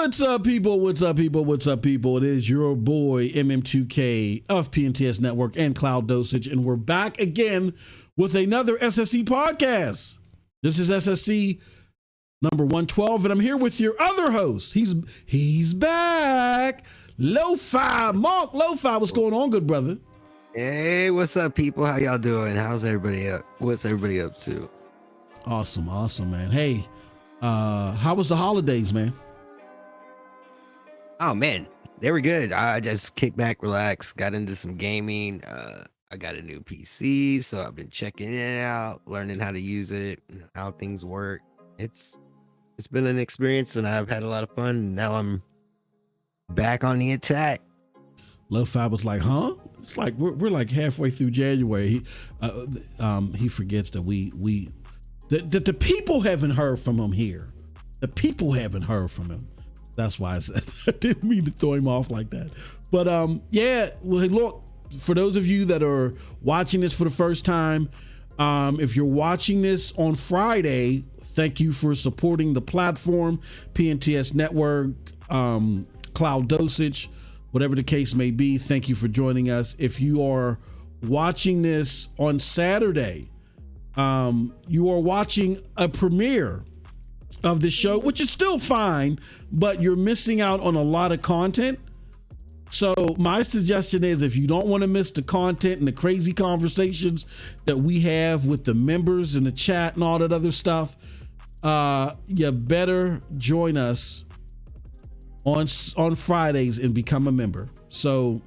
What's up, people? What's up, people? What's up, people? It is your boy MM2K of PNTS Network and CloudDosage, and we're back again with another SSC podcast. This is SSC number 112, and I'm here with your other host. He's back. Lo-Fi Monk. Lo-Fi, what's going on, good brother? Hey, what's up, people? How y'all doing? How's everybody up? What's everybody up to? Awesome, man. Hey, how was the holidays, man? Oh man, they were good. I just kicked back, relaxed, got into some gaming. I got a new PC, so I've been checking it out, learning how to use it, how things work. It's been an experience, and I've had a lot of fun. Now I'm back on the attack. Lo-Fi was like, huh? It's like we're like halfway through January. He forgets that the people haven't heard from him here. The people haven't heard from him. That's why I said I didn't mean to throw him off like that. But yeah, well, hey, look, for those of you that are watching this for the first time, if you're watching this on Friday, thank you for supporting the platform, PNTS Network, CloudDosage, whatever the case may be. Thank you for joining us. If you are watching this on Saturday, you are watching a premiere of the show, which is still fine, but you're missing out on a lot of content. So my suggestion is, if you don't want to miss the content and the crazy conversations that we have with the members in the chat and all that other stuff, you better join us on Fridays and become a member. So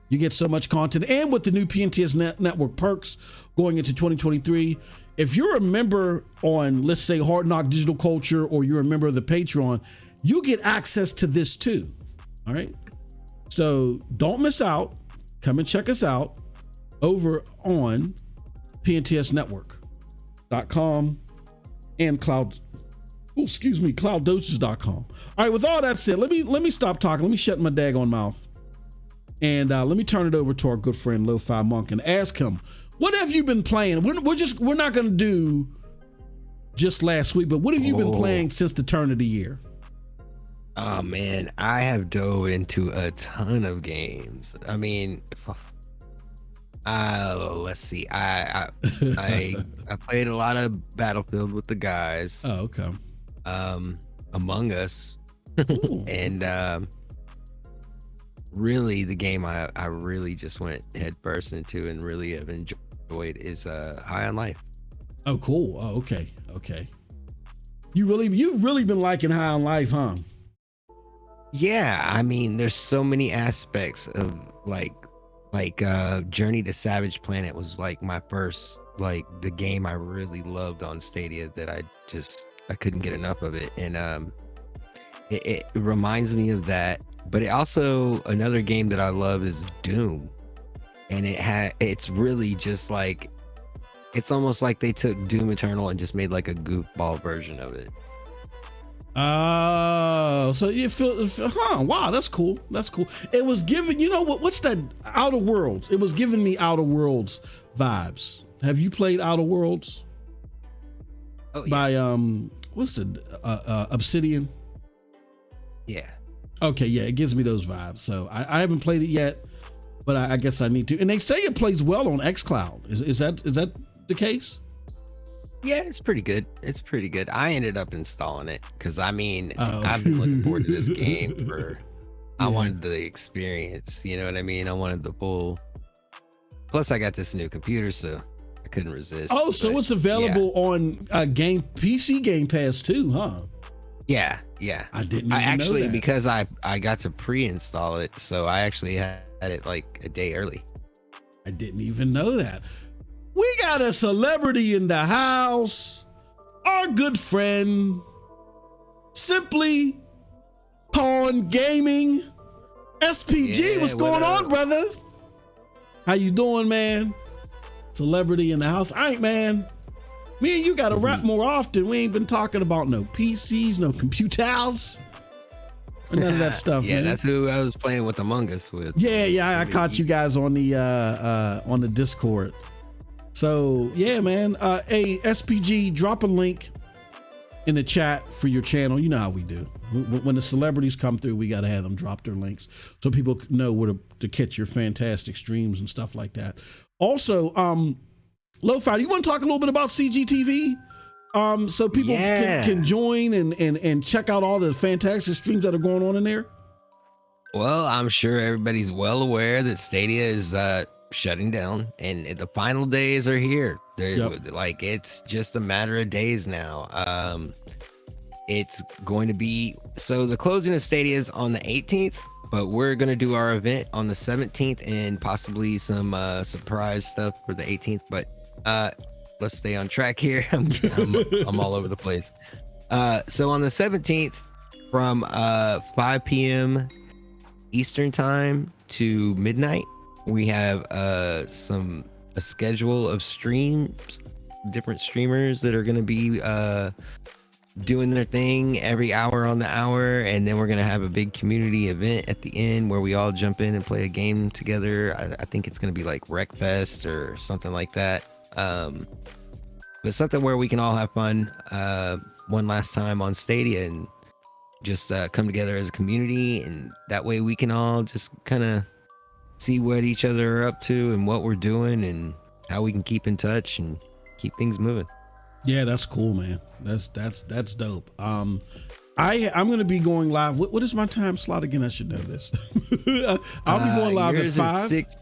you get so much content, and with the new PNTS Network perks going into 2023, if you're a member on, let's say, Hard Knock Digital Culture, or you're a member of the Patreon, you get access to this too. All right. So don't miss out. Come and check us out over on PNTSnetwork.com and CloudDosage.com. All right. With all that said, let me stop talking. Let me shut my daggone mouth. And let me turn it over to our good friend Lo-Fi Monk and ask him, what have you been playing? We're not going to do just last week, but what have you been playing since the turn of the year? Oh man, I have dove into a ton of games. I mean, let's see. I played a lot of Battlefield with the guys. Oh, okay. Among Us, and really the game I really just went head first into and really have enjoyed is High on Life. Oh, cool. Oh, okay. You've really been liking High on Life, huh? Yeah, I mean, there's so many aspects of like Journey to Savage Planet was like my first, like, the game I really loved on Stadia that I couldn't get enough of it, and it reminds me of that. But it also, another game that I love is Doom, and it's really just like, it's almost like they took Doom Eternal and just made like a goofball version of it. Oh, so you feel, wow, that's cool. It was giving, you know what's that, Outer Worlds? It was giving me Outer Worlds vibes. Have you played Outer Worlds? Oh, yeah. By what's the Obsidian? Yeah. Okay, yeah, it gives me those vibes. So I haven't played it yet, but I guess I need to. And they say it plays well on xCloud. Is that the case? Yeah, it's pretty good. I ended up installing it because, I mean, I've been looking forward to this game for. I wanted the experience. You know what I mean? I wanted the full. Plus, I got this new computer, so I couldn't resist. Oh, so it's available on PC Game Pass too, huh? Yeah. I didn't. I actually know that. Because I got to pre-install it, so I actually had it like a day early. I didn't even know that. We got a celebrity in the house. Our good friend, Simply Pawn Gaming, SPG. What's going on, brother? How you doing, man? Celebrity in the house. All right, man. Me and you got to rap more often. We ain't been talking about no PCs, no computers, or none of that stuff. Yeah, man. That's who I was playing with Among Us with. Yeah. I caught you guys on the Discord. So yeah, man. Hey, SPG, drop a link in the chat for your channel. You know how we do. When the celebrities come through, we got to have them drop their links so people know where to catch your fantastic streams and stuff like that. Also, Lo-Fi, do you want to talk a little bit about CGTV? So people can join and check out all the fantastic streams that are going on in there. Well, I'm sure everybody's well aware that Stadia is shutting down, and the final days are here. Like, it's just a matter of days now. It's going to be, so the closing of Stadia is on the 18th, but we're going to do our event on the 17th and possibly some surprise stuff for the 18th. But let's stay on track here. I'm all over the place. So on the 17th from 5 p.m. Eastern time to midnight, we have a schedule of streams, different streamers that are going to be doing their thing every hour on the hour, and then we're going to have a big community event at the end where we all jump in and play a game together. I think it's going to be like Wreckfest or something like that, but something where we can all have fun one last time on Stadia and just come together as a community, and that way we can all just kind of see what each other are up to and what we're doing and how we can keep in touch and keep things moving. Yeah, that's cool, man. That's dope. I'm gonna be going live. What is my time slot again? I should know this. I'll be going live at 5 6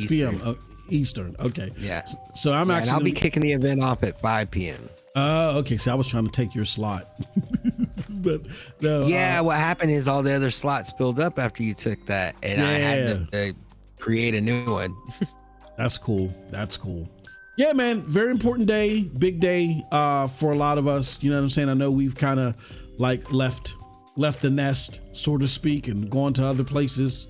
p.m. Eastern. Okay. Yeah. So I'm actually. And I'll be kicking the event off at 5 p.m. Okay. So I was trying to take your slot, but no. Yeah. What happened is all the other slots filled up after you took that, and I had to create a new one. That's cool. That's cool. Yeah, man. Very important day, big day for a lot of us. You know what I'm saying? I know we've kind of like left the nest, so to speak, and gone to other places.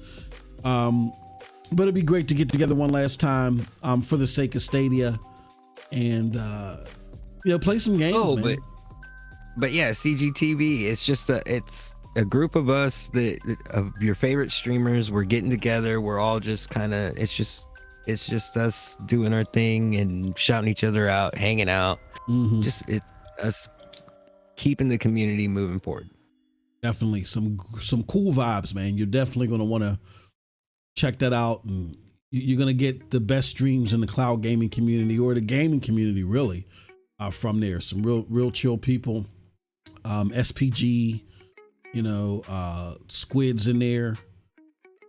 But it'd be great to get together one last time for the sake of Stadia and play some games. Oh, man. But yeah, CGTV. It's just it's a group of us of your favorite streamers. We're getting together. We're all just kind of. It's just us doing our thing and shouting each other out, hanging out. Mm-hmm. Just us keeping the community moving forward. Definitely some cool vibes, man. You're definitely going to want to check that out, and you're going to get the best streams in the cloud gaming community or the gaming community, really, from there. Some real chill people. SPG, Squid's in there,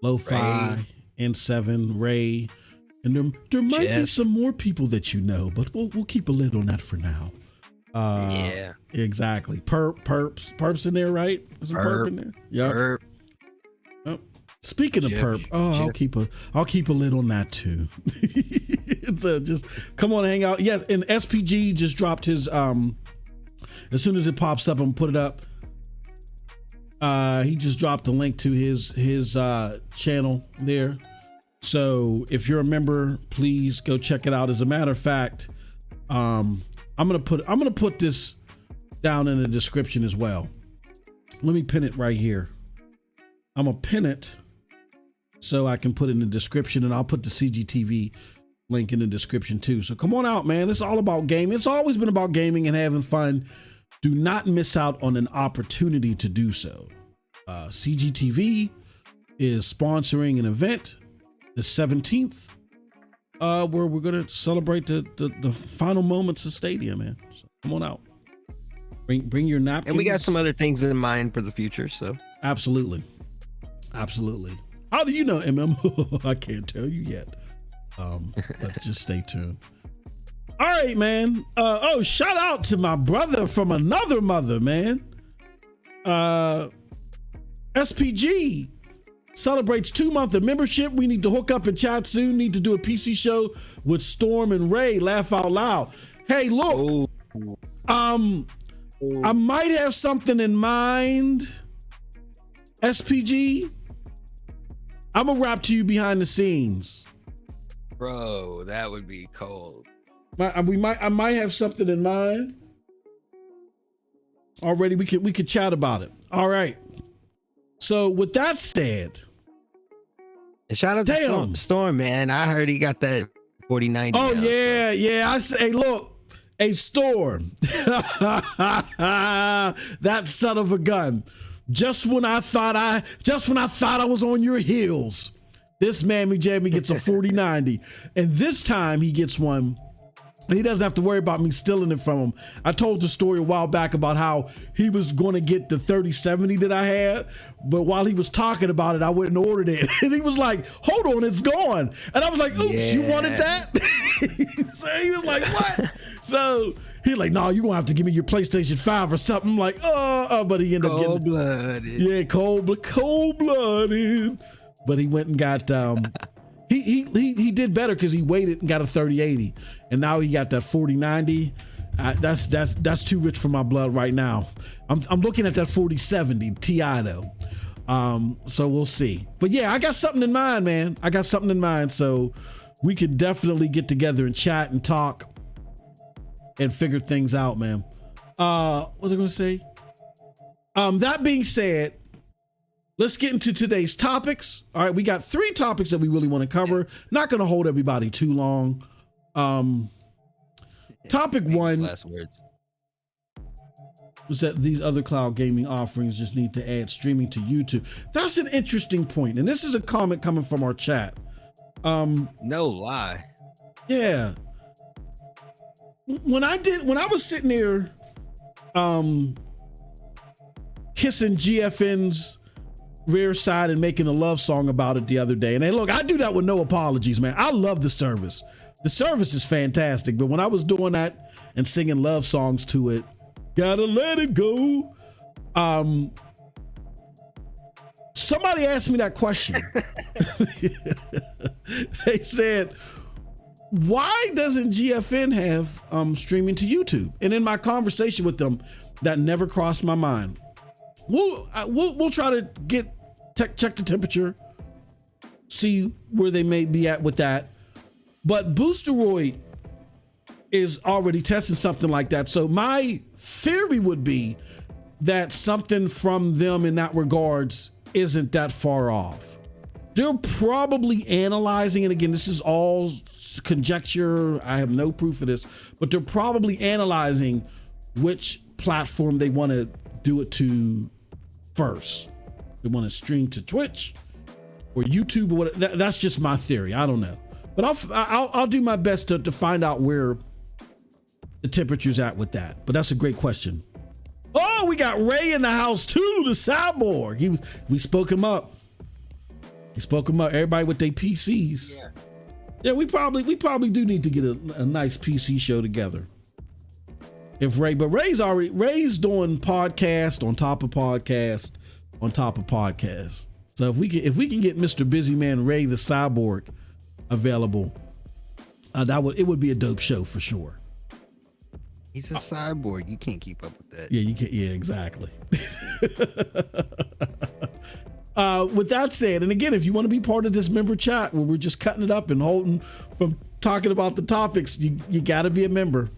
Lo-Fi, N7, Ray. And there might be some more people that you know, but we'll keep a lid on that for now. Yeah, exactly. Perp's in there, right? There's some perp in there. Yeah. Perp. Oh, speaking of perp, I'll keep a lid on that too. So just come on, hang out. Yes, and SPG just dropped his. As soon as it pops up, I'm gonna put it up. He just dropped a link to his channel there. So if you're a member, please go check it out. As a matter of fact, I'm gonna put this down in the description as well. Let me pin it right here. I'm gonna pin it so I can put it in the description, and I'll put the CGTV link in the description too. So come on out, man. It's all about gaming. It's always been about gaming and having fun. Do not miss out on an opportunity to do so. CGTV is sponsoring an event the 17th, where we're gonna celebrate the final moments of Stadia, man. So come on out. Bring your napkins. And we got some other things in mind for the future. So absolutely. How do you know, MM? I can't tell you yet. But just stay tuned. All right, man. Shout out to my brother from another mother, man. SPG celebrates 2 months of membership. We need to hook up and chat soon. Need to do a PC show with Storm and Ray. Laugh out loud. Hey, look. I might have something in mind. SPG. I'm gonna rap to you behind the scenes. Bro, that would be cold. I might have something in mind. Already, we could chat about it. All right. So with that said, and shout out to Storm, man. I heard he got that 4090. Oh yeah. I say, hey, look, A storm. That son of a gun. Just when I thought I was on your heels, this Mammy Jammy gets a 4090. And this time he gets one, and he doesn't have to worry about me stealing it from him. I told the story a while back about how he was going to get the 3070 that I had, but while he was talking about it, I went and ordered it. And he was like, hold on, it's gone. And I was like, oops, you wanted that? So he was like, what? So he's like, no, you're going to have to give me your PlayStation 5 or something. I'm like, but he ended up getting cold-blooded. Yeah, cold-blooded. But he went and got he did better because he waited and got a 3080, and now he got that 4090. That's too rich for my blood right now. I'm looking at that 4070 Ti though. So we'll see. But yeah, I got something in mind, man. I got something in mind. So we could definitely get together and chat and talk and figure things out, man. What was I gonna say? That being said, let's get into today's topics. All right, we got 3 topics that we really want to cover. Not going to hold everybody too long. Topic 1 Last words was that these other cloud gaming offerings just need to add streaming to YouTube. That's an interesting point, and this is a comment coming from our chat. No lie. Yeah. When I was sitting there kissing GFN's rear side and making a love song about it the other day. And hey, look, I do that with no apologies, man. I love the service. The service is fantastic. But when I was doing that and singing love songs to it, gotta let it go. Somebody asked me that question. They said, why doesn't GFN have streaming to YouTube? And in my conversation with them, that never crossed my mind. We'll try to check the temperature, see where they may be at with that. But Boosteroid is already testing something like that. So my theory would be that something from them in that regards isn't that far off. They're probably analyzing, and again, this is all conjecture. I have no proof of this, but they're probably analyzing which platform they want to do it to first. They want to stream to Twitch or YouTube or whatever. That's just my theory. I don't know, but I'll do my best to find out where the temperature's at with that. But that's a great question. Oh, we got Ray in the house too, the cyborg. We spoke him up. He spoke him up. Everybody with their PCs. Yeah, we probably do need to get a nice PC show together. But Ray's doing podcast on top of podcast on top of podcast. So if we can get Mr. Busy Man Ray the cyborg available, it would be a dope show for sure. He's a cyborg. You can't keep up with that. Yeah, you can't. Yeah, exactly. With that said, and again, if you want to be part of this member chat where we're just cutting it up and holding from talking about the topics, you got to be a member.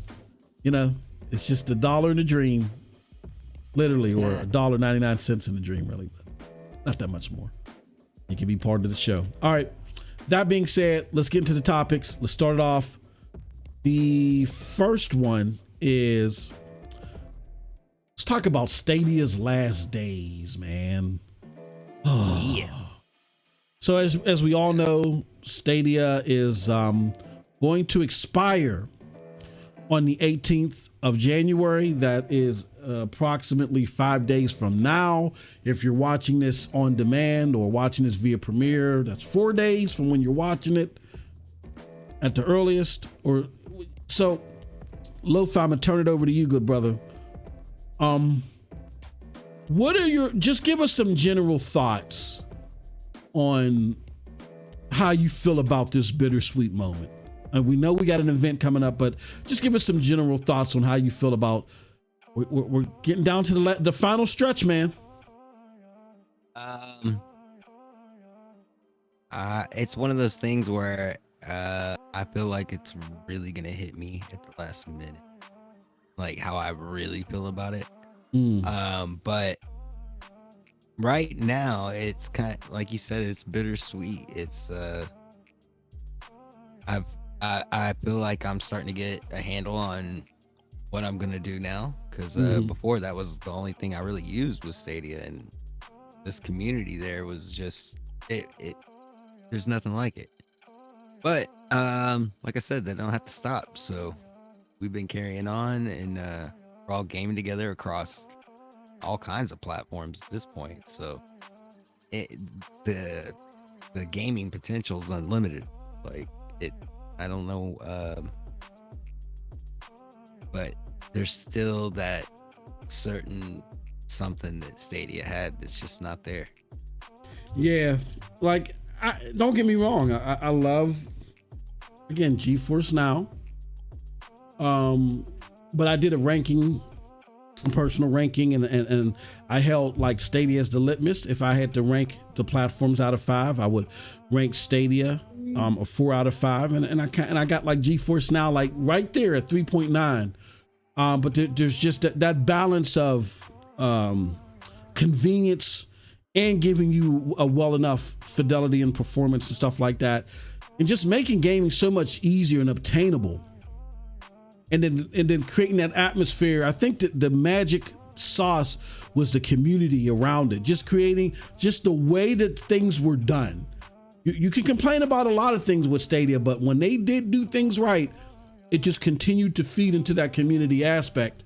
You know, it's just $1 in a dream, literally, or $1.99 in a dream, really, but not that much more. You can be part of the show. All right. That being said, let's get into the topics. Let's start it off. The first one is, let's talk about Stadia's last days, man. Oh. Yeah. So as we all know, Stadia is going to expire on the 18th of January. That is approximately 5 days from now. If you're watching this on demand or watching this via Premiere, that's 4 days from when you're watching it at the earliest. Or so, Lothar, I'm gonna turn it over to you, good brother. What are just give us some general thoughts on how you feel about this bittersweet moment. And we know we got an event coming up, but just give us some general thoughts on how you feel about, we're getting down to the final stretch, man. It's one of those things where I feel like it's really gonna hit me at the last minute, like how I really feel about it. But right now it's kind of like you said, it's bittersweet. It's I feel like I'm starting to get a handle on what I'm gonna do now, because before that was the only thing I really used was Stadia, and this community there was just it. There's nothing like it. But like I said, they don't have to stop. So we've been carrying on, and we're all gaming together across all kinds of platforms at this point. So the gaming potential is unlimited. Like I don't know, but there's still that certain something that Stadia had that's just not there. Yeah, like don't get me wrong, I love, again, Geforce Now, but I did a ranking, a personal ranking, and I held like Stadia as the litmus. If I had to rank the platforms out of 5, I would rank Stadia a 4 out of 5, and I got like Geforce Now like right there at 3.9. But there's just that balance of convenience and giving you a well enough fidelity and performance and stuff like that, and just making gaming so much easier and obtainable. And then creating that atmosphere. I think that the magic sauce was the community around it, just creating just the way that things were done. You can complain about a lot of things with Stadia, but when they did do things right, it just continued to feed into that community aspect.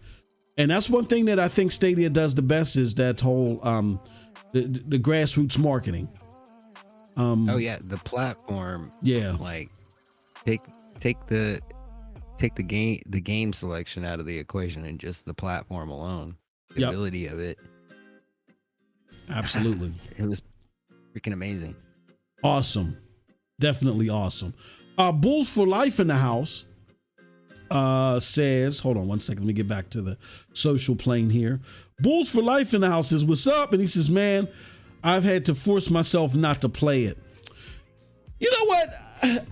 And that's one thing that I think Stadia does the best, is that whole the grassroots marketing. Oh yeah, the platform. Yeah, like take the game selection out of the equation, and just the platform alone, the ability of it. Absolutely. It was freaking amazing. Awesome. Definitely awesome. Bulls for Life in the house says, hold on one second, let me get back to the social plane here. Bulls for Life in the house says, what's up? And he says, man, I've had to force myself not to play it. You know what?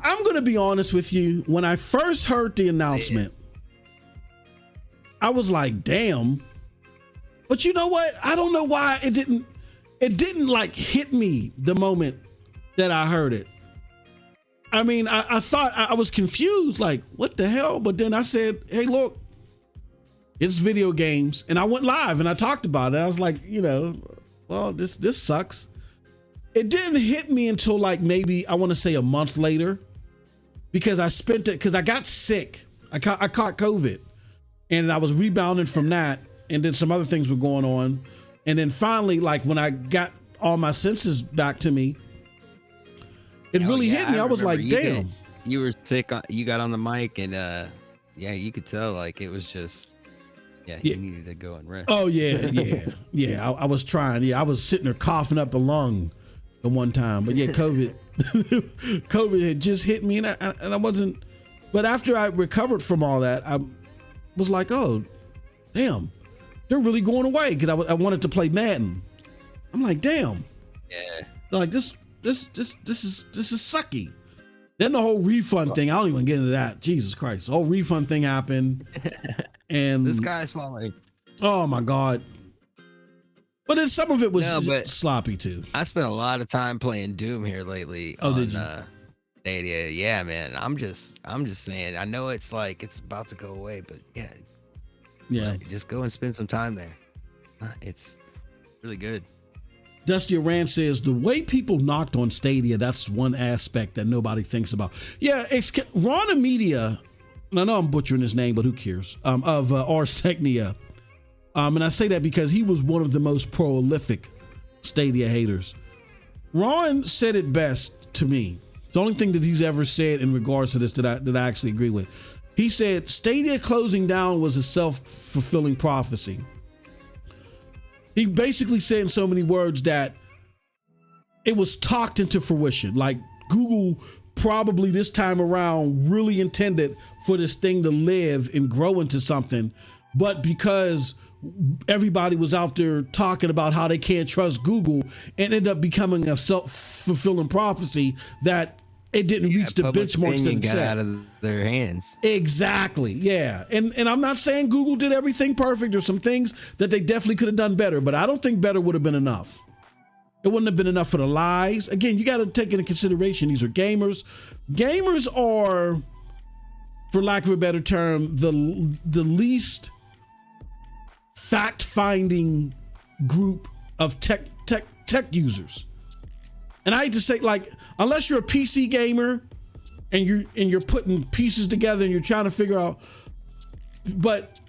I'm going to be honest with you. When I first heard the announcement, I was like, damn. But you know what? I don't know why it didn't like hit me the moment that I heard it. I mean, I thought, I was confused, like, what the hell? But then I said, hey, look, it's video games. And I went live and I talked about it. I was like, well, this sucks. It didn't hit me until like maybe, I want to say a month later, because I got sick. I caught COVID, and I was rebounding from that. And then some other things were going on. And then finally, like when I got all my senses back to me, it really hit me. I was like, damn. You were sick. You got on the mic, and you could tell like it was just, you needed to go and rest. Oh yeah. I was trying. Yeah, I was sitting there coughing up a lung the one time. But yeah, COVID had just hit me, and I wasn't. But after I recovered from all that, I was like, oh, damn, they're really going away, because I wanted to play Madden. I'm like, damn. Yeah. They're like, this is sucky. Then the whole refund thing, I don't even get into that. Jesus Christ. The whole refund thing happened. And this guy's falling. Oh my God. But then some of it was sloppy too. I spent a lot of time playing Doom here lately on Stadia. Yeah, man. I'm just saying, I know it's like it's about to go away, but yeah. Just go and spend some time there. It's really good. Dusty Rand says, the way people knocked on Stadia, that's one aspect that nobody thinks about. Yeah, it's Rana Media, and I know I'm butchering his name, but who cares, of Ars Technica. And I say that because he was one of the most prolific Stadia haters. Ron said it best to me. It's the only thing that he's ever said in regards to this that I actually agree with. He said, Stadia closing down was a self-fulfilling prophecy. He basically said in so many words that it was talked into fruition. Like Google probably this time around really intended for this thing to live and grow into something. But because everybody was out there talking about how they can't trust Google, it ended up becoming a self-fulfilling prophecy that it didn't reach the benchmarks that it got set out of their hands. Exactly. Yeah. And I'm not saying Google did everything perfect. There's some things that they definitely could have done better, but I don't think better would have been enough. It wouldn't have been enough for the lies. Again, you got to take into consideration, these are gamers. Gamers are, for lack of a better term, the least fact-finding group of tech users. And I hate to say, like, unless you're a PC gamer and you're putting pieces together and you're trying to figure out, but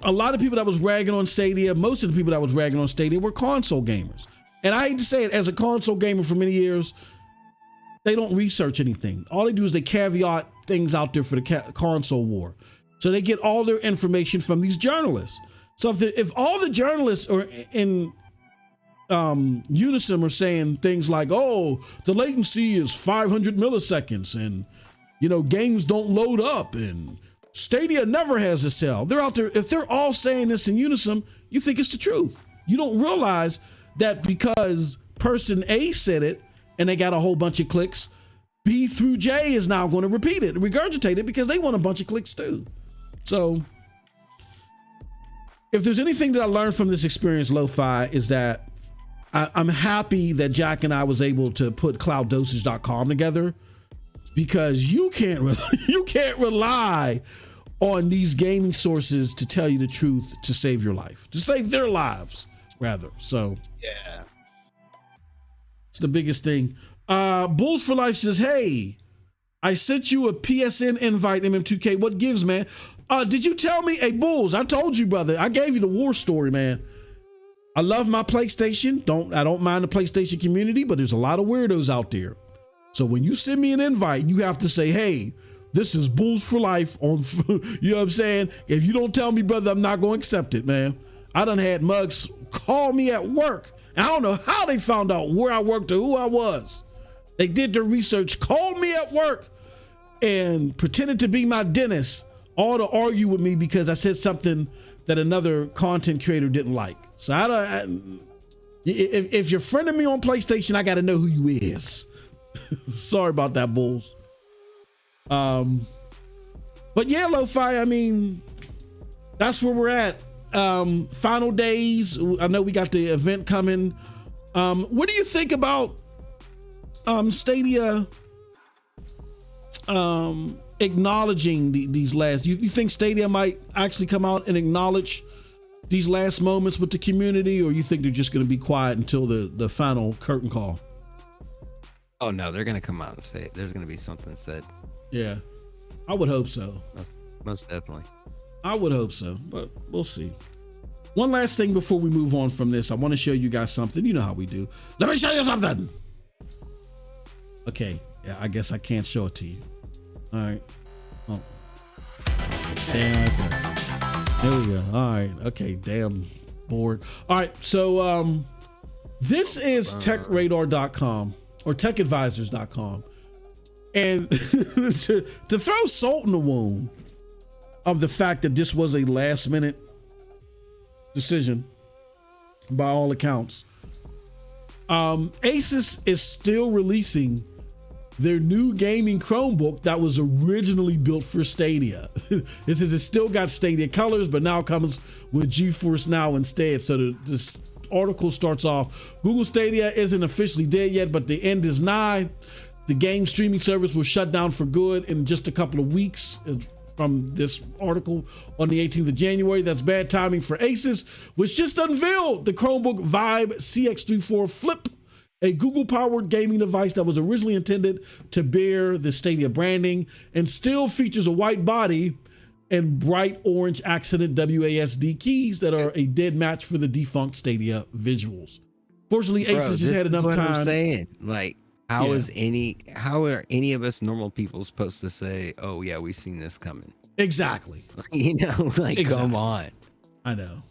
a lot of people that was ragging on Stadia, most of the people that was ragging on Stadia were console gamers. And I hate to say it, as a console gamer for many years, they don't research anything. All they do is they caveat things out there for the console war. So they get all their information from these journalists. So if all the journalists are in unison are saying things like, oh, the latency is 500 milliseconds and, you know, games don't load up and Stadia never has a cell. They're out there. If they're all saying this in unison, you think it's the truth. You don't realize that because person A said it and they got a whole bunch of clicks, B through J is now going to repeat it, regurgitate it, because they want a bunch of clicks too. So if there's anything that I learned from this experience, Lo-Fi, is that I'm happy that Jack and I was able to put CloudDosage.com together, because you can't rely on these gaming sources to tell you the truth, to save your life, to save their lives rather. So yeah, it's the biggest thing. Bulls for Life says, hey, I sent you a PSN invite, MM2K. What gives, man? Did you tell me? Hey, Bulls, I told you, brother. I gave you the war story, man. I love my PlayStation. I don't mind the PlayStation community, but there's a lot of weirdos out there. So when you send me an invite, you have to say, hey, this is Bulls for Life on, you know what I'm saying? If you don't tell me, brother, I'm not going to accept it, man. I done had mugs call me at work. I don't know how they found out where I worked or who I was. They did their research, called me at work, and pretended to be my dentist, all to argue with me because I said something that another content creator didn't like. So if you're friending me on PlayStation, I got to know who you is. Sorry about that, Bulls. But yeah, Lo-Fi, I mean, that's where we're at. Final days. I know we got the event coming. What do you think about Stadia acknowledging these last, you think Stadia might actually come out and acknowledge these last moments with the community, or you think they're just going to be quiet until the final curtain call? Oh no, they're going to come out and say it. There's going to be something said. Yeah, I would hope so. Most definitely. I would hope so, but we'll see. One last thing before we move on from this, I want to show you guys something. You know how we do. Let me show you something. Okay, yeah, I guess I can't show it to you. All right. Oh. Damn. Okay. There we go. All right. Okay. Damn bored. All right. So this is TechRadar.com or TechAdvisors.com, and to throw salt in the wound of the fact that this was a last minute decision by all accounts, Asus is still releasing their new gaming Chromebook that was originally built for Stadia. It says it's still got Stadia colors, but now comes with Geforce Now instead. So this article starts off, Google Stadia isn't officially dead yet, but the end is nigh. The game streaming service will shut down for good in just a couple of weeks. From this article on the 18th of January. That's bad timing for Asus, which just unveiled the Chromebook Vibe CX34 Flip, a Google-powered gaming device that was originally intended to bear the Stadia branding and still features a white body and bright orange accented WASD keys that are a dead match for the defunct Stadia visuals. Fortunately, Asus just had enough time. I'm saying, like, how are any of us normal people supposed to say, oh yeah, we've seen this coming? Exactly. You know, like, exactly. Come on. I know.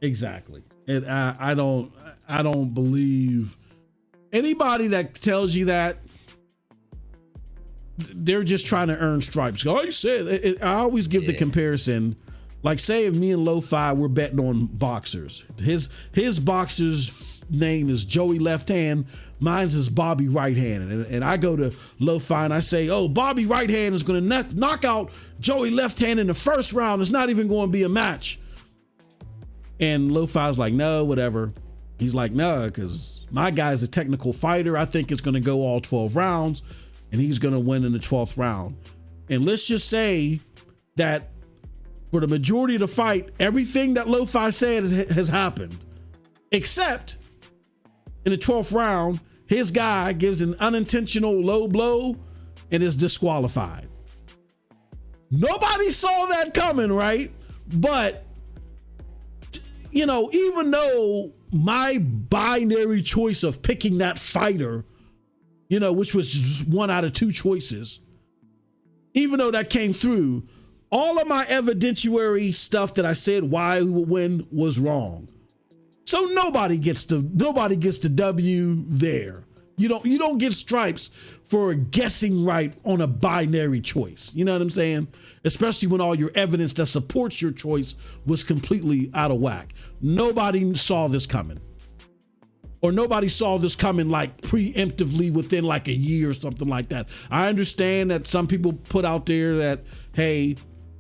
Exactly. And I don't believe anybody that tells you that. They're just trying to earn stripes. Oh, you said it. I always give the comparison. Like, say if me and Lo-Fi were betting on boxers. His boxer's name is Joey Left Hand. Mine's is Bobby Right Hand. And I go to Lo-Fi and I say, oh, Bobby Right Hand is going to knock out Joey Left Hand in the first round. It's not even going to be a match. And Lo-Fi's like, no, whatever. He's like, no, because my guy's a technical fighter. I think it's going to go all 12 rounds and he's going to win in the 12th round. And let's just say that for the majority of the fight, everything that Lo-Fi said has happened, except in the 12th round, his guy gives an unintentional low blow and is disqualified. Nobody saw that coming, right? But, you know, even though my binary choice of picking that fighter, you know, which was just one out of two choices, even though that came through, all of my evidentiary stuff that I said why we would win was wrong. So nobody gets the W there. You don't get stripes for guessing right on a binary choice. You know what I'm saying? Especially when all your evidence that supports your choice was completely out of whack. Nobody saw this coming. Or nobody saw this coming like preemptively within like a year or something like that. I understand that some people put out there that, hey,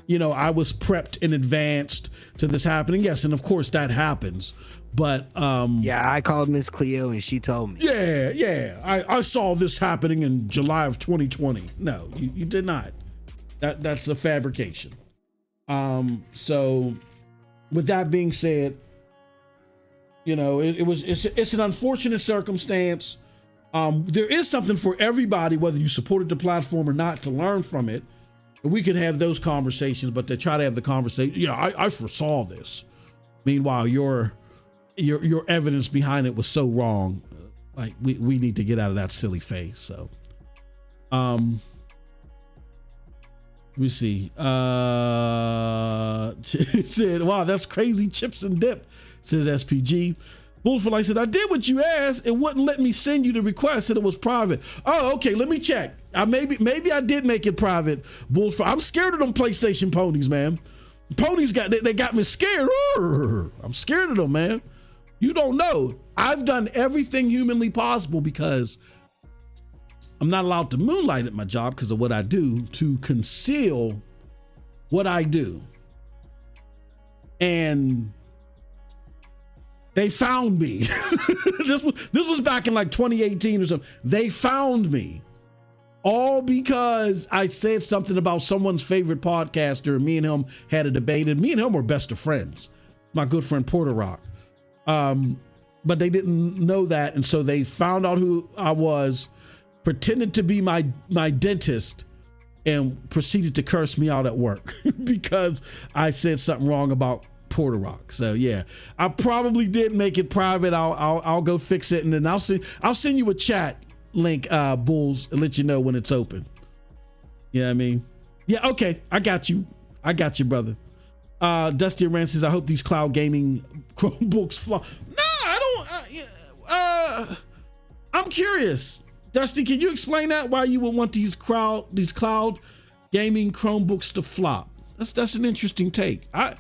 you know, I was prepped in advance to this happening. Yes, and of course that happens. But yeah, I called Miss Cleo and she told me. Yeah. I saw this happening in July of 2020. No, you did not. That's a fabrication. So with that being said, you know, it's an unfortunate circumstance. There is something for everybody, whether you supported the platform or not, to learn from it. And we could have those conversations, but to try to have the conversation, you know, I foresaw this. Meanwhile, your evidence behind it was so wrong. Like we need to get out of that silly phase. So, let me see. Said, wow, that's crazy. Chips and dip, says SPG. Bulls for Life said, I did what you asked. It wouldn't let me send you the request. Said it was private. Oh, okay. Let me check. Maybe I did make it private. Bulls for, I'm scared of them PlayStation ponies, man. Ponies they got me scared. I'm scared of them, man. You don't know. I've done everything humanly possible because I'm not allowed to moonlight at my job because of what I do, to conceal what I do. And they found me. This was back in like 2018 or something. They found me all because I said something about someone's favorite podcaster. Me and him had a debate, and me and him were best of friends. My good friend Porter Rock. But they didn't know that, and so they found out who I was, pretended to be my dentist, and proceeded to curse me out at work because I said something wrong about Porter Rock. So yeah, I probably did make it private. I'll go fix it, and then I'll send you a chat link, Bulls, and let you know when it's open. You know what I mean? Yeah, okay. I got you, brother. Dusty Rand says, I hope these cloud gaming Chromebooks fly. No, I don't. I'm curious. Dusty, can you explain that? Why you would want these cloud gaming Chromebooks to flop? That's an interesting take. I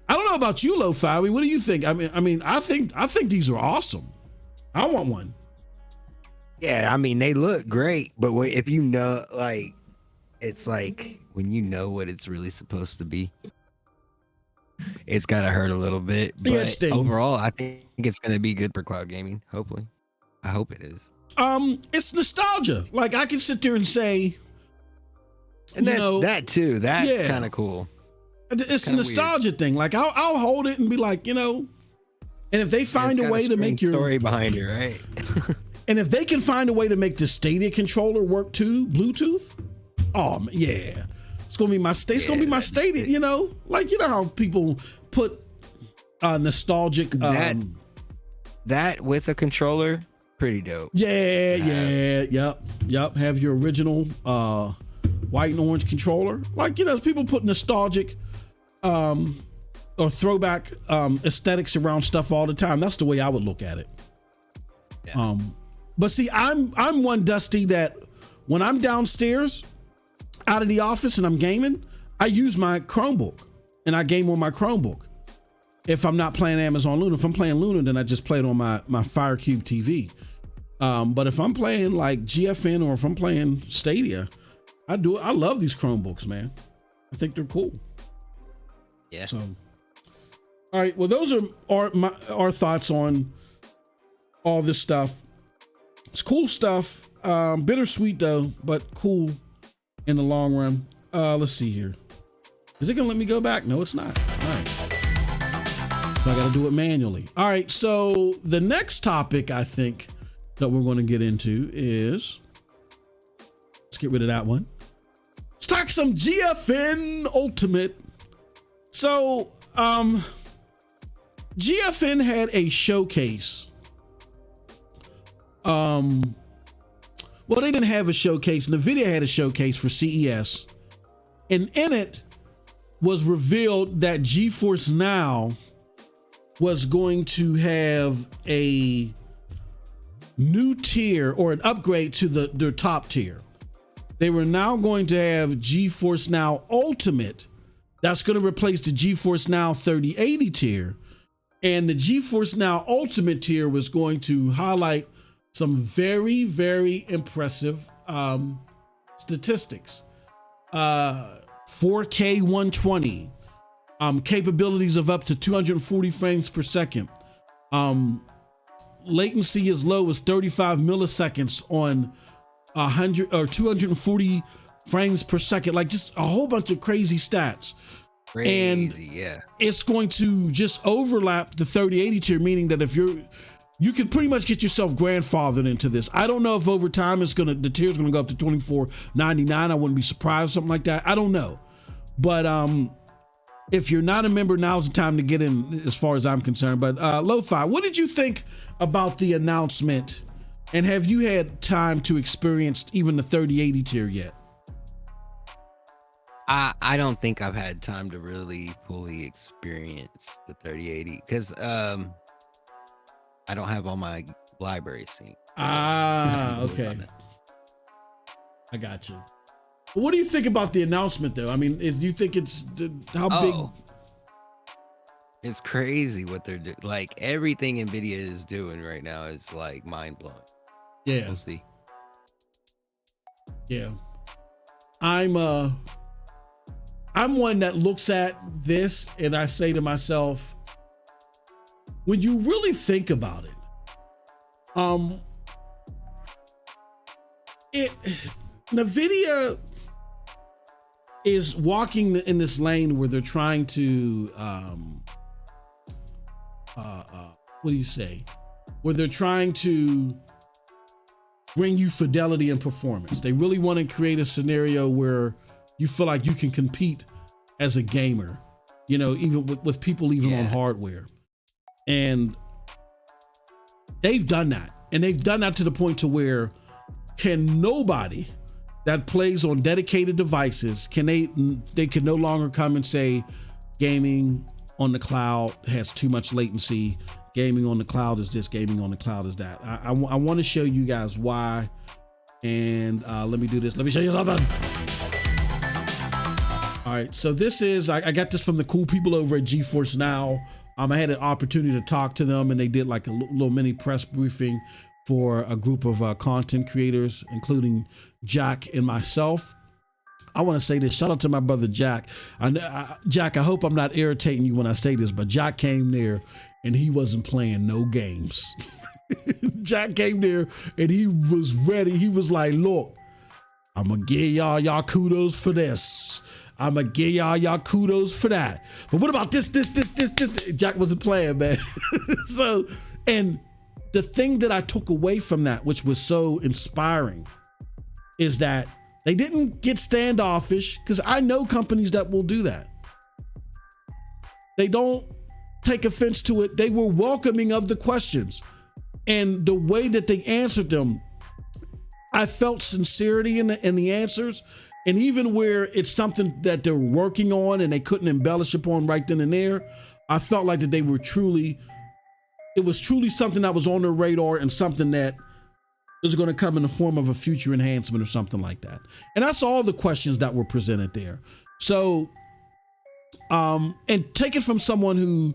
don't know about you, Lo-Fi. I mean, what do you think? I mean, I think these are awesome. I want one. Yeah, I mean, they look great, but if you know, like, it's like when you know what it's really supposed to be, it's gotta hurt a little bit. But overall, I think it's gonna be good for cloud gaming. Hopefully, I hope it is. It's nostalgia. Like I can sit there and say, and that too. That's kind of cool. It's a nostalgia thing. Like I'll hold it and be like, you know, and if they find a way to make your story behind it, right? And if they can find a way to make the Stadia controller work too, Bluetooth, oh yeah, it's gonna be my Stadia. You know, like you know how people put nostalgic that with a controller, pretty dope. Yep. Have your original white and orange controller. Like, you know, people put nostalgic or throwback aesthetics around stuff all the time. That's the way I would look at it. Yeah. But see, I'm one, Dusty, that when I'm downstairs out of the office and I'm gaming, I use my Chromebook and I game on my Chromebook. If I'm not playing Amazon Luna, if I'm playing Luna, then I just play it on my Firecube TV. But if I'm playing like GFN or if I'm playing Stadia, I do it. I love these Chromebooks, man. I think they're cool. Yeah. So, all right. Well, those are our thoughts on all this stuff. It's cool stuff. Bittersweet though, but cool in the long run. Let's see here. Is it gonna let me go back? No, it's not. All right. So I gotta do it manually. All right, so the next topic I think that we're gonna get into is, let's get rid of that one. Let's talk some GFN Ultimate. So, GFN had a showcase. Well, they didn't have a showcase. NVIDIA had a showcase for CES. And in it was revealed that GeForce Now was going to have a new tier or an upgrade to their top tier. They were now going to have GeForce Now Ultimate. That's going to replace the GeForce Now 3080 tier. And the GeForce Now Ultimate tier was going to highlight some very, very impressive statistics. 4K 120, capabilities of up to 240 frames per second. Latency as low as 35 milliseconds on 100 or 240 frames per second. Like just a whole bunch of crazy stats. Crazy, yeah. It's going to just overlap the 3080 tier, meaning that if you can pretty much get yourself grandfathered into this. I don't know if over time the tier is gonna go up to $24.99. I wouldn't be surprised, something like that. I don't know. But if you're not a member, now's the time to get in as far as I'm concerned. But Lo-Fi, what did you think about the announcement? And have you had time to experience even the 3080 tier yet? I don't think I've had time to really fully experience the 3080 because I don't have all my library synced. Okay. I got you. What do you think about the announcement, though? I mean, do you think how big? It's crazy what they're doing. Like everything NVIDIA is doing right now is like mind blowing. Yeah, we'll see. Yeah, I'm one that looks at this and I say to myself, when you really think about it, NVIDIA is walking in this lane where they're trying to, what do you say? Where they're trying to bring you fidelity and performance. They really want to create a scenario where you feel like you can compete as a gamer, you know, even with people even on hardware. And they've done that. And they've done that to the point to where can nobody that plays on dedicated devices, they can no longer come and say gaming on the cloud has too much latency. Gaming on the cloud is this, gaming on the cloud is that. I want to show you guys why. And let me do this. Let me show you something. All right, so this is, I got this from the cool people over at GeForce Now. I had an opportunity to talk to them and they did like a little mini press briefing for a group of content creators, including Jack and myself. I want to say this, shout out to my brother Jack. Jack, I hope I'm not irritating you when I say this, but Jack came there and he wasn't playing no games. Jack came there and he was ready. He was like, look, I'm gonna give y'all kudos for this. I'm gonna give y'all kudos for that. But what about this? Jack wasn't playing, man. So, and the thing that I took away from that, which was so inspiring, is that they didn't get standoffish, because I know companies that will do that. They don't take offense to it. They were welcoming of the questions. And the way that they answered them, I felt sincerity in the answers. And even where it's something that they're working on and they couldn't embellish upon right then and there, I felt like that it was truly something that was on their radar and something that is going to come in the form of a future enhancement or something like that. And that's all the questions that were presented there. So, and take it from someone who,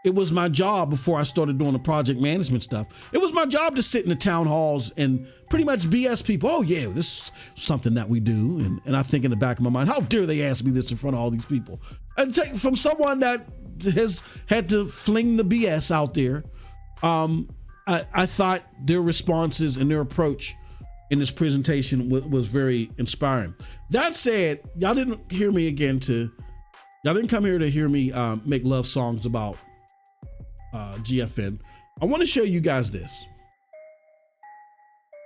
it was my job before I started doing the project management stuff. It was my job to sit in the town halls and pretty much BS people. Oh yeah, this is something that we do. And I think in the back of my mind, how dare they ask me this in front of all these people? And take from someone that has had to fling the BS out there. I thought their responses and their approach in this presentation was very inspiring. That said, y'all didn't hear me y'all didn't come here to hear me make love songs about GFN. I want to show you guys this.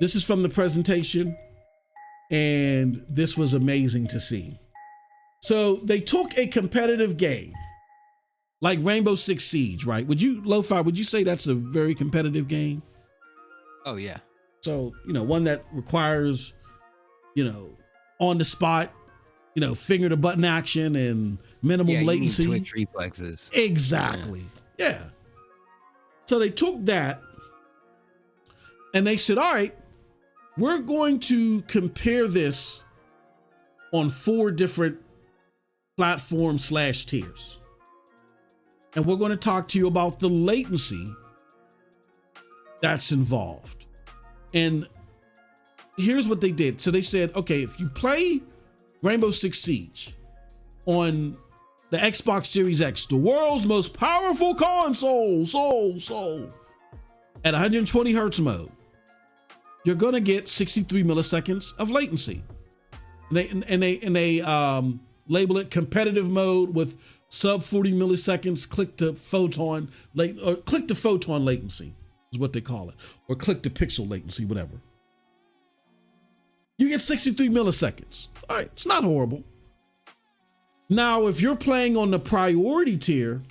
This is from the presentation, and this was amazing to see. So they took a competitive game like Rainbow Six Siege, right? Lo-Fi, would you say that's a very competitive game? Oh, yeah. So, one that requires, on the spot, finger to button action and minimum latency. You need twitch reflexes. Exactly. Yeah. So they took that and they said, all right, we're going to compare this on 4 different platforms / tiers. And we're going to talk to you about the latency that's involved. And here's what they did. So they said, okay, if you play Rainbow Six Siege on the Xbox Series X, the world's most powerful console, at 120 hertz mode, you're going to get 63 milliseconds of latency. And they label it competitive mode with sub 40 milliseconds click to photon latency is what they call it, or click to pixel latency, whatever. You get 63 milliseconds. All right, it's not horrible. Now, if you're playing on the priority tier,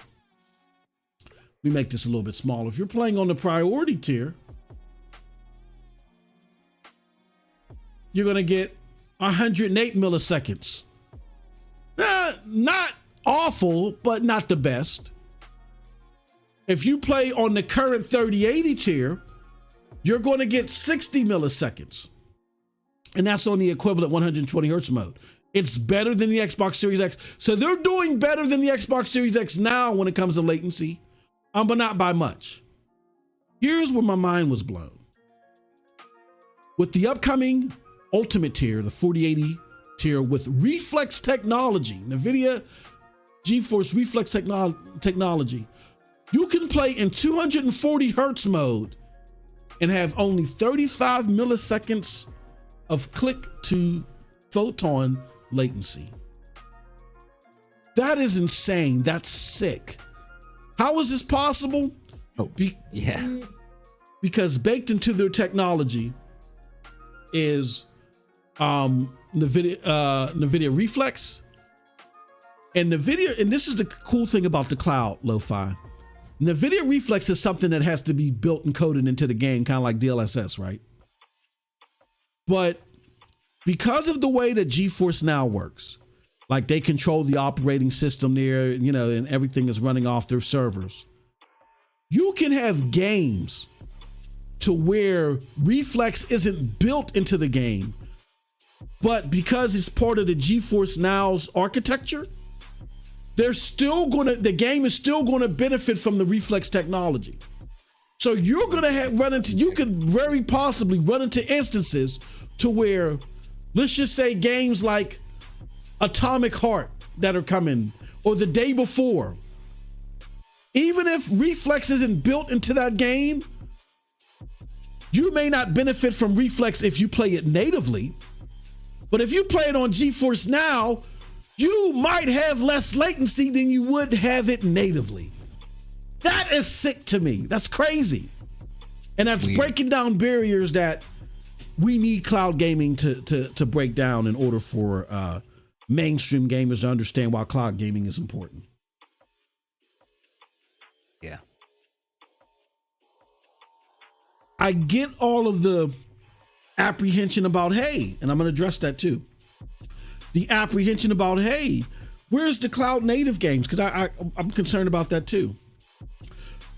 we make this a little bit smaller. If you're playing on the priority tier, you're going to get 108 milliseconds. Not awful, but not the best. If you play on the current 3080 tier, you're going to get 60 milliseconds. And that's on the equivalent 120 hertz mode. It's better than the Xbox Series X. So they're doing better than the Xbox Series X now when it comes to latency, but not by much. Here's where my mind was blown. With the upcoming Ultimate tier, the 4080 tier with reflex technology, NVIDIA Geforce reflex technology, you can play in 240 hertz mode and have only 35 milliseconds of click to photon latency. That is insane. That's sick. How is this possible? Because baked into their technology is NVIDIA Reflex. And NVIDIA, and this is the cool thing about the cloud, Lo-Fi. NVIDIA Reflex is something that has to be built and coded into the game, kind of like DLSS, right? But because of the way that GeForce Now works, like they control the operating system there, and everything is running off their servers, you can have games to where Reflex isn't built into the game, but because it's part of the GeForce Now's architecture, the game is still going to benefit from the Reflex technology. So you're going to you could very possibly run into instances to where, let's just say games like Atomic Heart that are coming, or the day before, even if Reflex isn't built into that game, you may not benefit from Reflex if you play it natively. But if you play it on GeForce Now, you might have less latency than you would have it natively. That is sick to me. That's crazy. And that's weird. Breaking down barriers that we need cloud gaming to break down in order for mainstream gamers to understand why cloud gaming is important. Yeah. I get all of the apprehension about, hey, and I'm going to address that too. The apprehension about, hey, where's the cloud native games? Because I'm concerned about that too.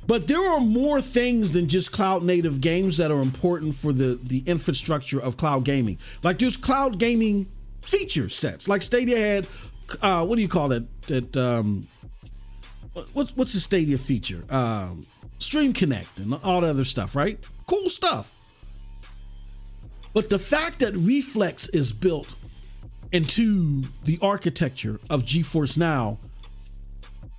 But there are more things than just cloud native games that are important for the infrastructure of cloud gaming. Like there's cloud gaming feature sets. Like Stadia had, what do you call that? What's the Stadia feature? Stream Connect and all the other stuff, right? Cool stuff. But the fact that Reflex is built into the architecture of GeForce Now,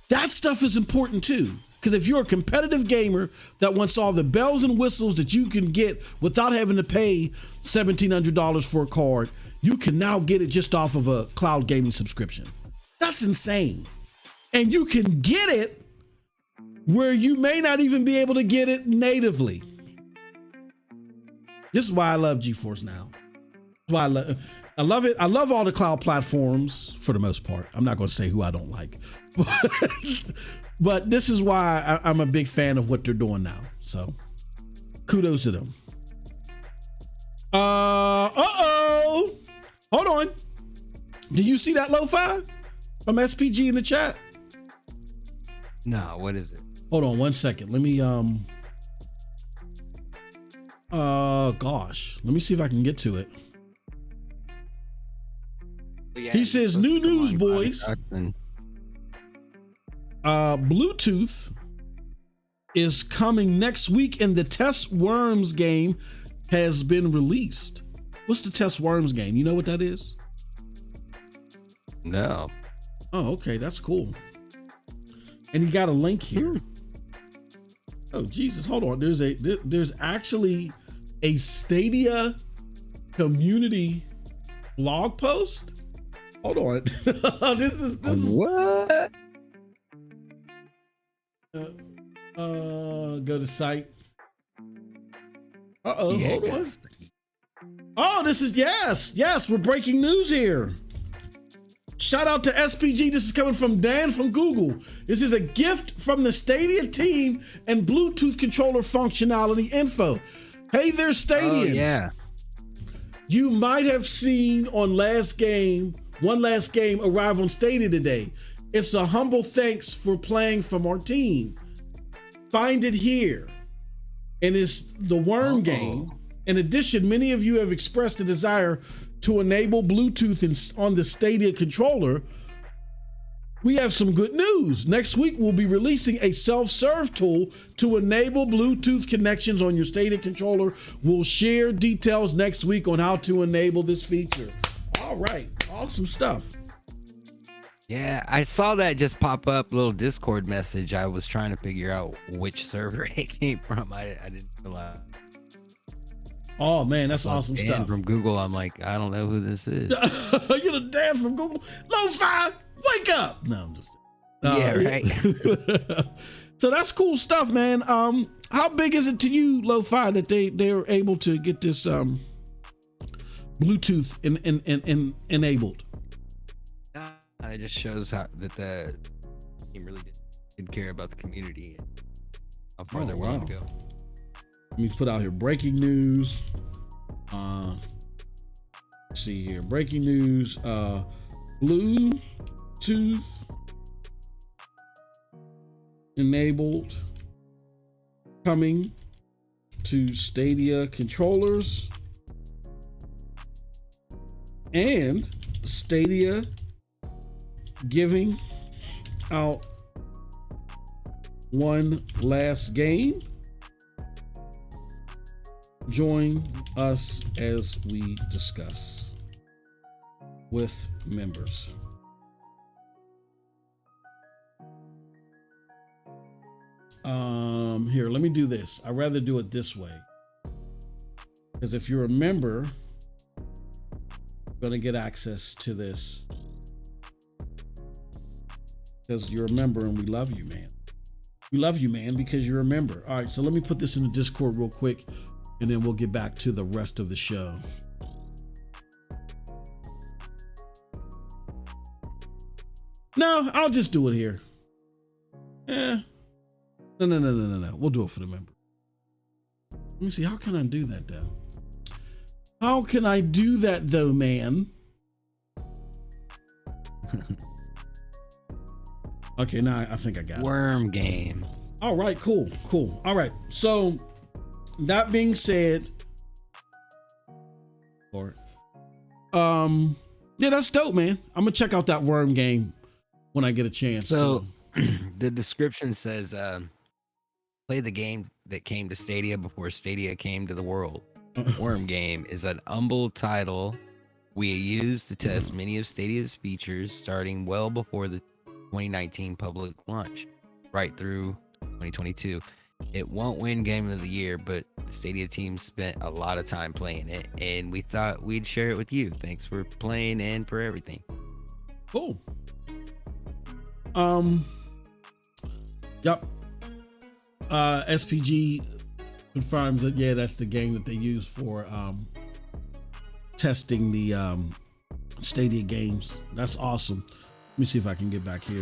that stuff is important too. Because if you're a competitive gamer that wants all the bells and whistles that you can get without having to pay $1,700 for a card, you can now get it just off of a cloud gaming subscription. That's insane. And you can get it where you may not even be able to get it natively. This is why I love Geforce now. Why I love it. I love all the cloud platforms for the most part. I'm not going to say who I don't like, but this is why I'm a big fan of what they're doing now. So kudos to them. Hold on. Do you see that lo-fi from SPG in the chat? No, what is it? Hold on 1 second. Let me gosh, let me see if I can get to it. Yeah, he says, new news, boys. Bluetooth is coming next week and the Test Worms game has been released. What's the Test Worms game? You know what that is? No. Oh, okay. That's cool. And you got a link here. Oh, Jesus. Hold on. There's actually a Stadia community blog post. Hold on. This is what? Go to site. Yeah, hold on. Oh, this is yes. We're breaking news here. Shout out to SPG. This is coming from Dan from Google. This is a gift from the Stadia team and Bluetooth controller functionality info. Hey there, Stadians. Oh, yeah. You might have seen on One Last Game arrive on Stadia today. It's a humble thanks for playing from our team. Find it here. And it's the Worm game. In addition, many of you have expressed a desire to enable Bluetooth on the Stadia controller. We have some good news. Next week, we'll be releasing a self-serve tool to enable Bluetooth connections on your Stadia controller. We'll share details next week on how to enable this feature. All right, awesome stuff. Yeah, I saw that just pop up, little Discord message. I was trying to figure out which server it came from. I didn't realize. Oh man, that's awesome Dan stuff. From Google, I'm like, I don't know who this is. You're the Dan from Google. Lo-fi, wake up. No, I'm just. Yeah, right. So that's cool stuff, man. How big is it to you, Lo-fi, that they're able to get this Bluetooth enabled? It just shows how that the team really did care about the community and how far they're willing to go. Let me put out here breaking news. Let's see here. Breaking news. Bluetooth enabled coming to Stadia controllers and Stadia giving out One Last Game. Join us as we discuss with members. Here, let me do this. I'd rather do it this way. Because if you're a member, you're going to get access to this. Because you're a member and we love you, man. We love you, man, because you're a member. All right, so let me put this in the Discord real quick. And then we'll get back to the rest of the show. No, I'll just do it here. No. We'll do it for the member. Let me see. How can I do that, though? How can I do that, though, man? Okay, now I think I got it. Worm game. All right, cool. All right, so that being said, yeah, that's dope, man. I'm gonna check out that Worm game when I get a chance. So the description says, play the game that came to Stadia before Stadia came to the world. Worm game is an humble title we used to test many of Stadia's features starting well before the 2019 public launch, right through 2022. It won't win Game of the Year, but the Stadia team spent a lot of time playing it, and we thought we'd share it with you. Thanks for playing and for everything. Cool. Yep. SPG confirms that, yeah, that's the game that they use for testing the Stadia games. That's awesome. Let me see if I can get back here.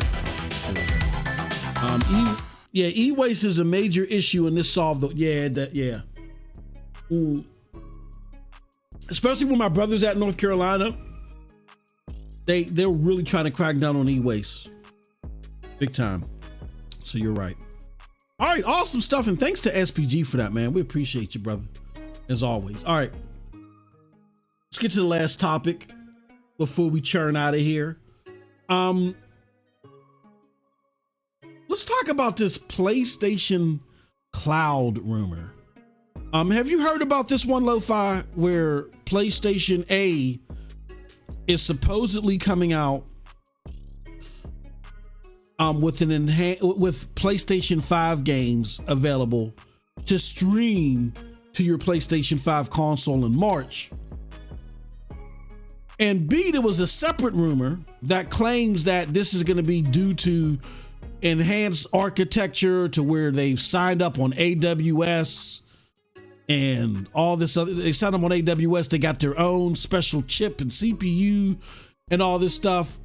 E-waste is a major issue, and this solved the especially when my brother's at North Carolina. They're really trying to crack down on e-waste big time. So you're right. All right, awesome stuff, and thanks to SPG for that, man. We appreciate you, brother, as always. All right, let's get to the last topic before we churn out of here. Let's talk about this PlayStation Cloud rumor. Have you heard about this one, Lo-Fi, where PlayStation A is supposedly coming out with PlayStation 5 games available to stream to your PlayStation 5 console in March? And B, there was a separate rumor that claims that this is going to be due to enhanced architecture, to where they've signed up on AWS and all this other. They signed up on AWS. They got their own special chip and CPU and all this stuff.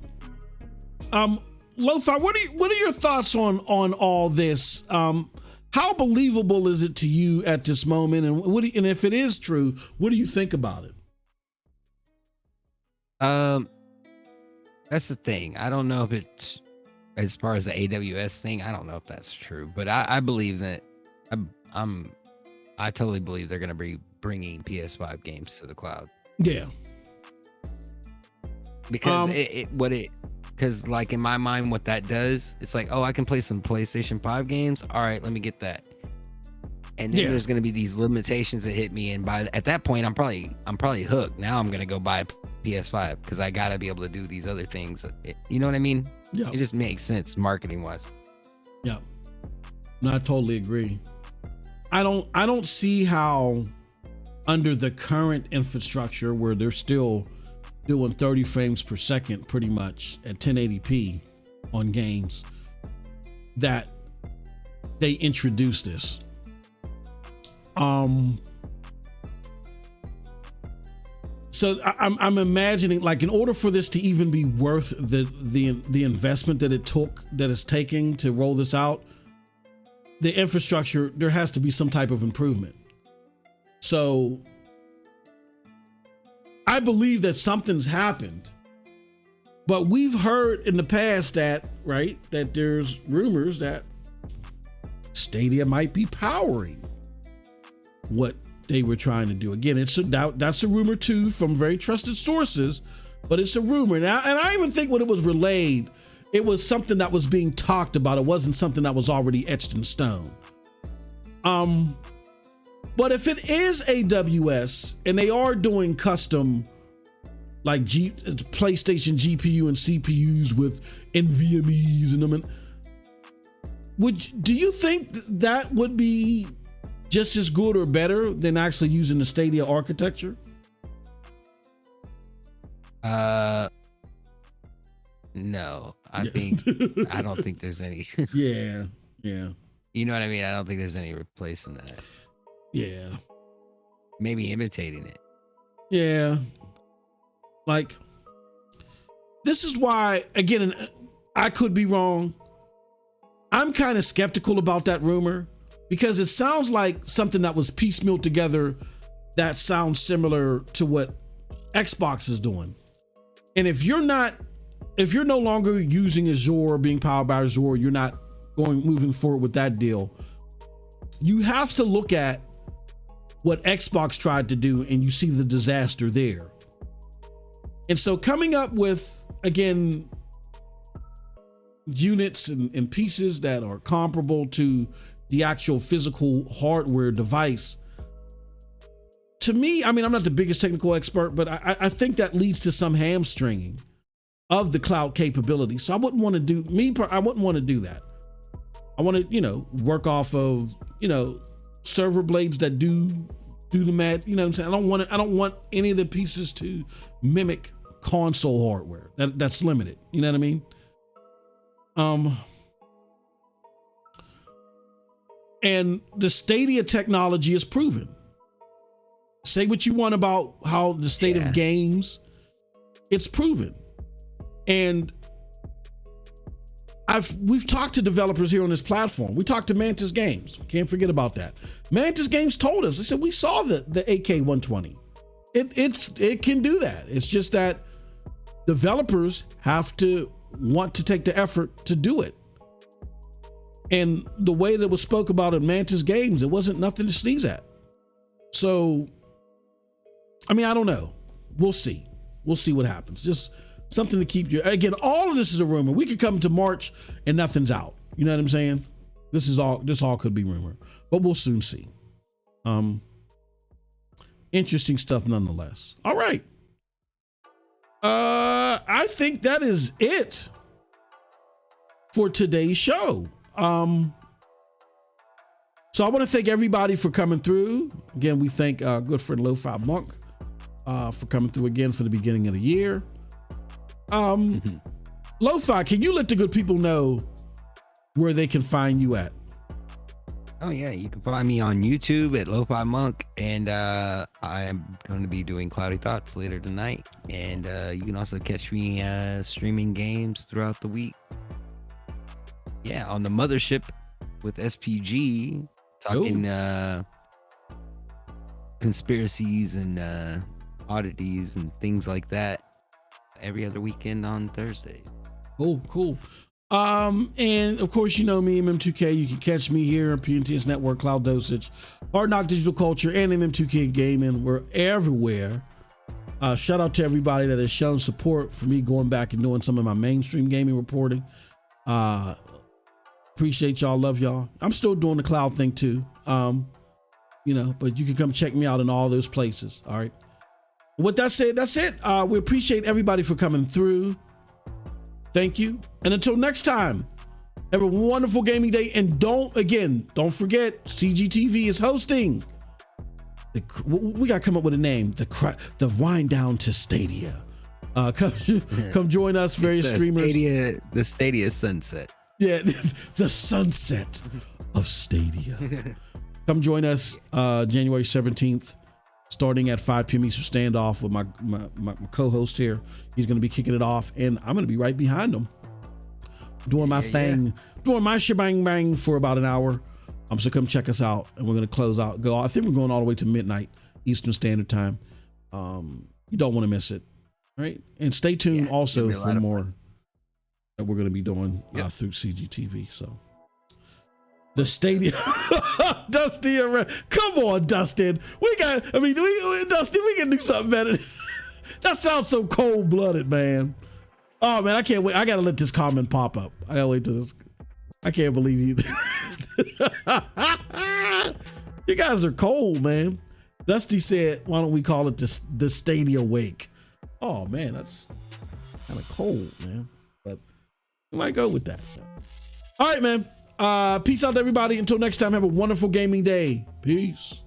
Lo-Fi, what are your thoughts on all this? How believable is it to you at this moment? And if it is true, what do you think about it? That's the thing. I don't know if it's, as far as the AWS thing, I don't know if that's true, but I believe that I totally believe they're going to be bringing PS5 games to the cloud. Yeah. Because because like in my mind, what that does, it's like, oh, I can play some PlayStation 5 games. All right, let me get that. And then there's going to be these limitations that hit me, and at that point, I'm probably hooked. Now I'm going to go buy PS5 because I got to be able to do these other things. You know what I mean? Yeah. It just makes sense marketing wise. Yeah. No, I totally agree. I don't see how, under the current infrastructure where they're still doing 30 frames per second pretty much at 1080p on games, that they introduce this. So I'm imagining, like, in order for this to even be worth the investment that it's taking to roll this out, the infrastructure, there has to be some type of improvement. So I believe that something's happened, but we've heard in the past that there's rumors that Stadia might be powering what they were trying to do. Again, that's a rumor too from very trusted sources, but it's a rumor. And I even think when it was relayed, it was something that was being talked about. It wasn't something that was already etched in stone. But if it is AWS and they are doing custom, like PlayStation GPU and CPUs with NVMe's in them, do you think that would be just as good or better than actually using the Stadia architecture? No, I don't think there's any. Yeah. You know what I mean? I don't think there's any replacing that. Yeah. Maybe imitating it. Yeah. Like, this is why, again, I could be wrong. I'm kind of skeptical about that rumor because it sounds like something that was piecemealed together that sounds similar to what Xbox is doing. And if you're no longer using Azure, being powered by Azure, you're not moving forward with that deal, you have to look at what Xbox tried to do and you see the disaster there. And so coming up with, again, units and pieces that are comparable to the actual physical hardware device, to me, I mean, I'm not the biggest technical expert, but I think that leads to some hamstringing of the cloud capability. So I wouldn't want to do that. I want to, work off of, server blades that do the math. You know what I'm saying? I don't want any of the pieces to mimic console hardware. That's limited. You know what I mean? And the Stadia technology is proven. Say what you want about how the state of games, it's proven. And we've talked to developers here on this platform. We talked to Mantis Games. Can't forget about that. Mantis Games told us, they said, we saw the AK120. It can do that. It's just that developers have to want to take the effort to do it. And the way that was spoke about in Mantis Games, it wasn't nothing to sneeze at. So, I mean, I don't know. We'll see. We'll see what happens. Just something to keep you. Again, all of this is a rumor. We could come to March and nothing's out. You know what I'm saying? This all could be rumor, but we'll soon see. Interesting stuff nonetheless. All right. I think that is it for today's show. So I want to thank everybody for coming through. Again, we thank good friend Lo-Fi Monk for coming through again for the beginning of the year. Lo-Fi, can you let the good people know where they can find you at? Oh yeah, you can find me on YouTube at Lo-Fi Monk, and I am going to be doing Cloudy Thoughts later tonight. And you can also catch me streaming games throughout the week. Yeah, on the mothership with SPG, talking conspiracies and oddities and things like that every other weekend on Thursday. Oh, cool. And of course, you know me, MM2K. You can catch me here on PNTS Network, CloudDosage, Hard Knock Digital Culture, and MM2K Gaming. We're everywhere. Shout out to everybody that has shown support for me going back and doing some of my mainstream gaming reporting. Appreciate y'all, love y'all. I'm still doing the cloud thing too. But you can come check me out in all those places. All right. With that said, that's it. We appreciate everybody for coming through. Thank you. And until next time, have a wonderful gaming day. And don't forget, CGTV is hosting. We got to come up with a name. The wind down to Stadia. Come join us, various streamers. The Stadia sunset. Yeah, the sunset of Stadia. Come join us January 17th. Starting at 5 p.m. Eastern standoff with my co-host here. He's going to be kicking it off, and I'm going to be right behind him doing my thing, doing my shebang bang for about an hour. So come check us out, and we're going to close out. I think we're going all the way to midnight Eastern Standard Time. You don't want to miss it, right? And stay tuned also for more that we're going to be doing through CGTV. So. The Stadia, Dusty, come on, Dustin. Dustin, we can do something better. That sounds so cold-blooded, man. Oh man, I can't wait. I gotta let this comment pop up. I gotta wait till this. I can't believe you. You guys are cold, man. Dusty said, "Why don't we call it the Stadia Wake?" Oh man, that's kind of cold, man. But we might go with that. All right, man. Peace out to everybody. Until next time, have a wonderful gaming day. Peace.